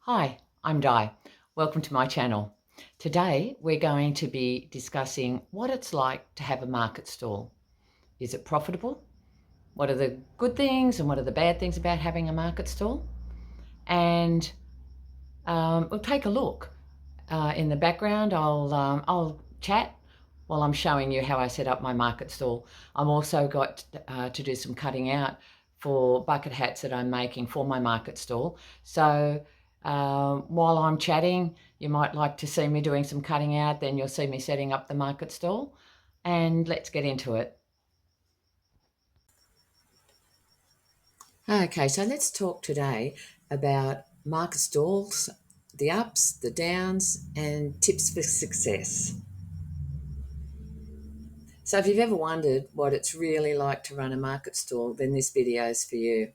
Hi, I'm Di. Welcome to my channel. Today we're going to be discussing what it's like to have a market stall. Is it profitable? What are the good things and what are the bad things about having a market stall? And we'll take a look. In the background, I'll chat while I'm showing you how I set up my market stall. I'm also got to do some cutting out for bucket hats that I'm making for my market stall. So while I'm chatting, you might like to see me doing some cutting out, then you'll see me setting up the market stall. And let's get into it. Okay, so let's talk today about market stalls, the ups, the downs, and tips for success. So if you've ever wondered what it's really like to run a market stall, then this video is for you.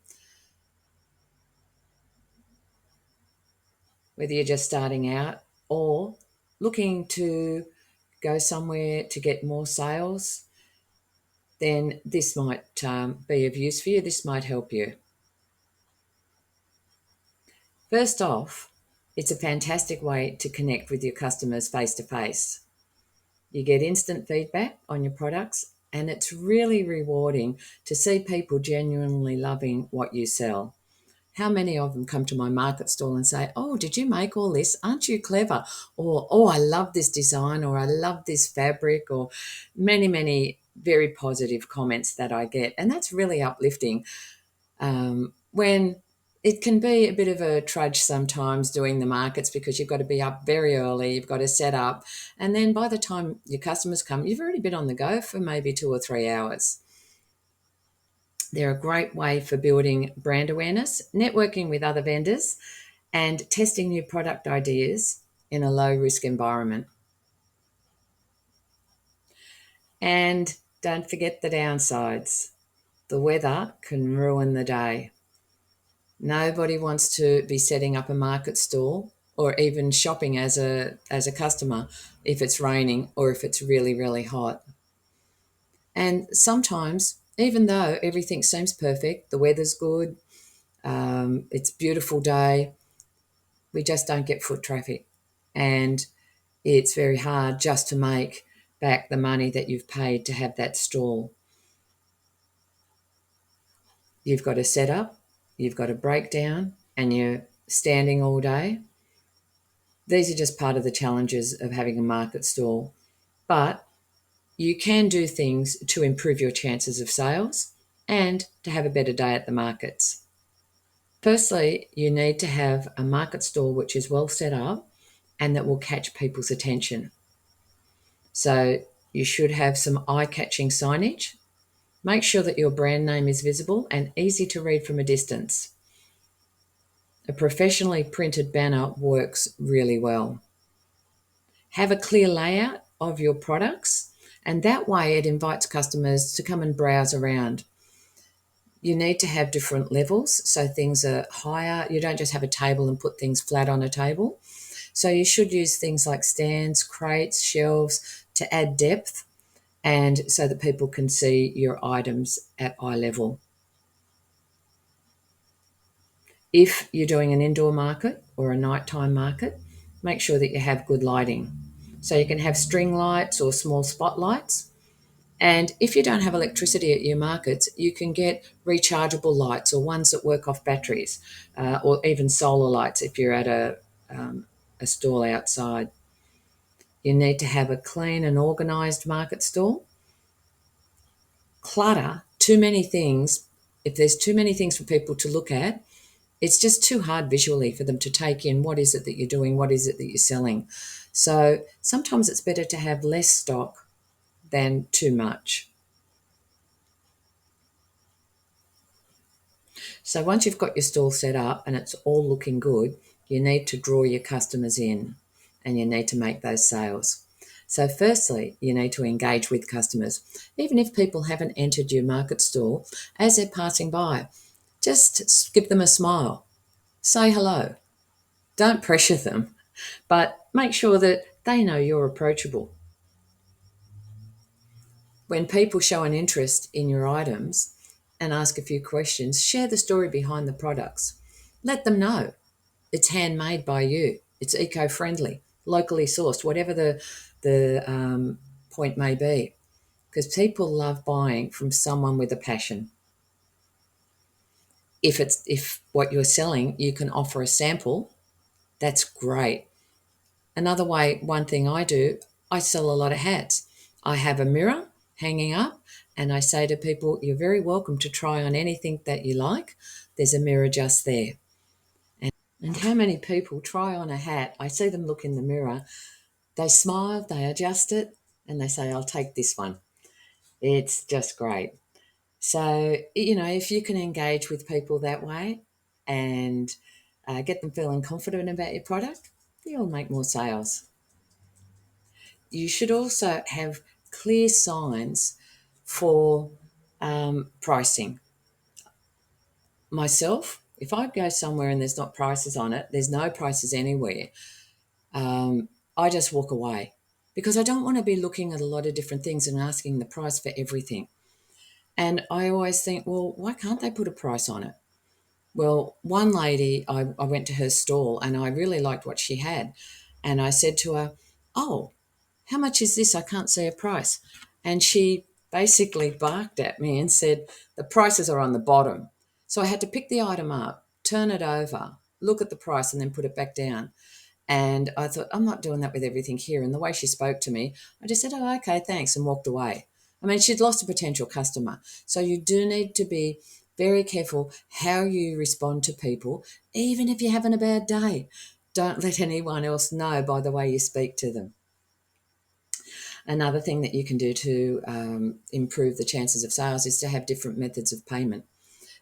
Whether you're just starting out or looking to go somewhere to get more sales, then this might be of use for you. This might help you. First off, it's a fantastic way to connect with your customers face to face. You get instant feedback on your products, and it's really rewarding to see people genuinely loving what you sell. How many of them come to my market stall and say, "Oh, did you make all this? Aren't you clever?" Or, "Oh, I love this design," or, "I love this fabric," or many very positive comments that I get. And that's really uplifting when it can be a bit of a trudge sometimes doing the markets because you've got to be up very early, you've got to set up. And then by the time your customers come, you've already been on the go for maybe 2 or 3 hours. They're a great way for building brand awareness, networking with other vendors, and testing new product ideas in a low risk environment. And don't forget the downsides. The weather can ruin the day. Nobody wants to be setting up a market stall or even shopping as a customer if it's raining or if it's really hot. And sometimes, even though everything seems perfect, the weather's good, it's a beautiful day, we just don't get foot traffic. And it's very hard just to make back the money that you've paid to have that stall. You've got a setup, you've got a breakdown, and you're standing all day. These are just part of the challenges of having a market stall. But you can do things to improve your chances of sales and to have a better day at the markets. Firstly, you need to have a market stall which is well set up and that will catch people's attention. So you should have some eye-catching signage. Make sure that your brand name is visible and easy to read from a distance. A professionally printed banner works really well. Have a clear layout of your products, and that way it invites customers to come and browse around. You need to have different levels, so things are higher. You don't just have a table and put things flat on a table. So you should use things like stands, crates, shelves to add depth and so that people can see your items at eye level. If you're doing an indoor market or a nighttime market, make sure that you have good lighting. So you can have string lights or small spotlights. And if you don't have electricity at your markets, you can get rechargeable lights or ones that work off batteries, or even solar lights if you're at a stall outside. You need to have a clean and organised market stall. Clutter, too many things, if there's too many things for people to look at, it's just too hard visually for them to take in what is it that you're doing, what is it that you're selling. So sometimes it's better to have less stock than too much. So once you've got your stall set up and it's all looking good, you need to draw your customers in and you need to make those sales. So firstly, you need to engage with customers. Even if people haven't entered your market stall, as they're passing by, just give them a smile. Say hello. Don't pressure them, but make sure that they know you're approachable. When people show an interest in your items and ask a few questions, share the story behind the products. Let them know. it's handmade by you. It's eco-friendly, locally sourced, whatever the point may be, because people love buying from someone with a passion. If what you're selling, you can offer a sample, that's great. Another way, one thing I do, I sell a lot of hats. I have a mirror hanging up, and I say to people, you're very welcome to try on anything that you like. There's a mirror just there. And how many people try on a hat? I see them look in the mirror, they smile, they adjust it, and they say, I'll take this one. It's just great. So, if you can engage with people that way and get them feeling confident about your product, you'll make more sales. You should also have clear signs for pricing. Myself, if I go somewhere and there's not prices on it, there's no prices anywhere, I just walk away because I don't want to be looking at a lot of different things and asking the price for everything. And I always think, well, why can't they put a price on it? Well, one lady, I went to her stall and I really liked what she had. And I said to her, oh, how much is this? I can't see a price. And she basically barked at me and said, the prices are on the bottom. So I had to pick the item up, turn it over, look at the price, and then put it back down. And I thought, I'm not doing that with everything here. And the way she spoke to me, I just said, oh, okay, thanks, and walked away. I mean, she'd lost a potential customer. So you do need to be very careful how you respond to people, even if you're having a bad day. Don't let anyone else know by the way you speak to them. Another thing that you can do to improve the chances of sales is to have different methods of payment.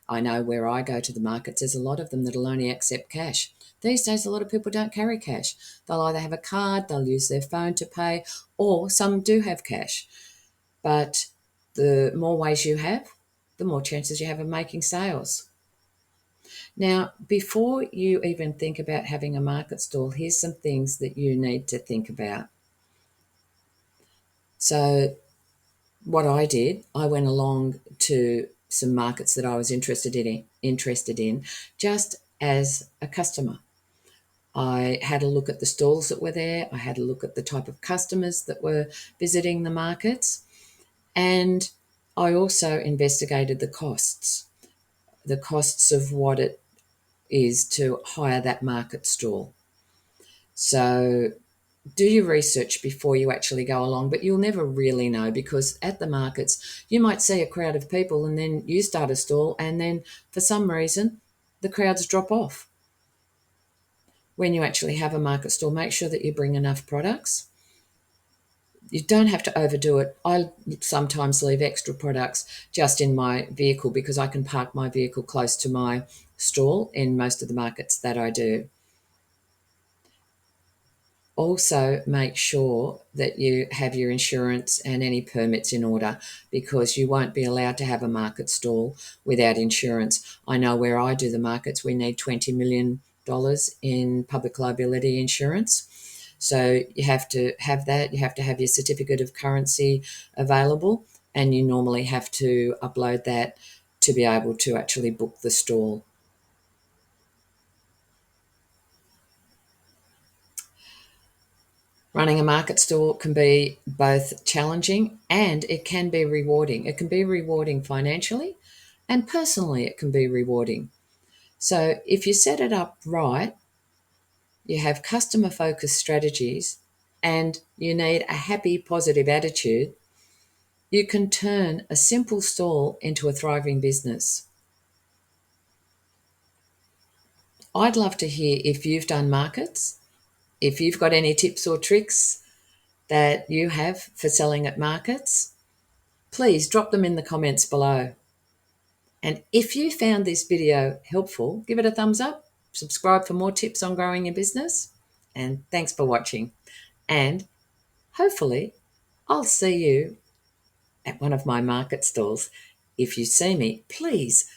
I know where I go to the markets, there's a lot of them that'll only accept cash. These days, a lot of people don't carry cash. They'll either have a card, they'll use their phone to pay, or some do have cash. But the more ways you have, the more chances you have of making sales. Now, before you even think about having a market stall, here's some things that you need to think about. So, what I did, I went along to some markets that I was interested in just as a customer. I had a look at the stalls that were there. I had a look at the type of customers that were visiting the markets. And I also investigated the costs of what it is to hire that market stall. So do your research before you actually go along, but you'll never really know because at the markets, you might see a crowd of people and then you start a stall and then for some reason, the crowds drop off. When you actually have a market stall, make sure that you bring enough products. You don't have to overdo it. I sometimes leave extra products just in my vehicle because I can park my vehicle close to my stall in most of the markets that I do. Also, make sure that you have your insurance and any permits in order because you won't be allowed to have a market stall without insurance. I know where I do the markets, we need $20 million in public liability insurance. So you have to have that. You have to have your certificate of currency available, and you normally have to upload that to be able to actually book the stall. Running a market stall can be both challenging and it can be rewarding. It can be rewarding financially and personally it can be rewarding. So if you set it up right, you have customer focused strategies and you need a happy, positive attitude, you can turn a simple stall into a thriving business. I'd love to hear if you've done markets, if you've got any tips or tricks that you have for selling at markets, please drop them in the comments below. And if you found this video helpful, give it a thumbs up, subscribe for more tips on growing your business, and thanks for watching. And hopefully I'll see you at one of my market stalls. If you see me, please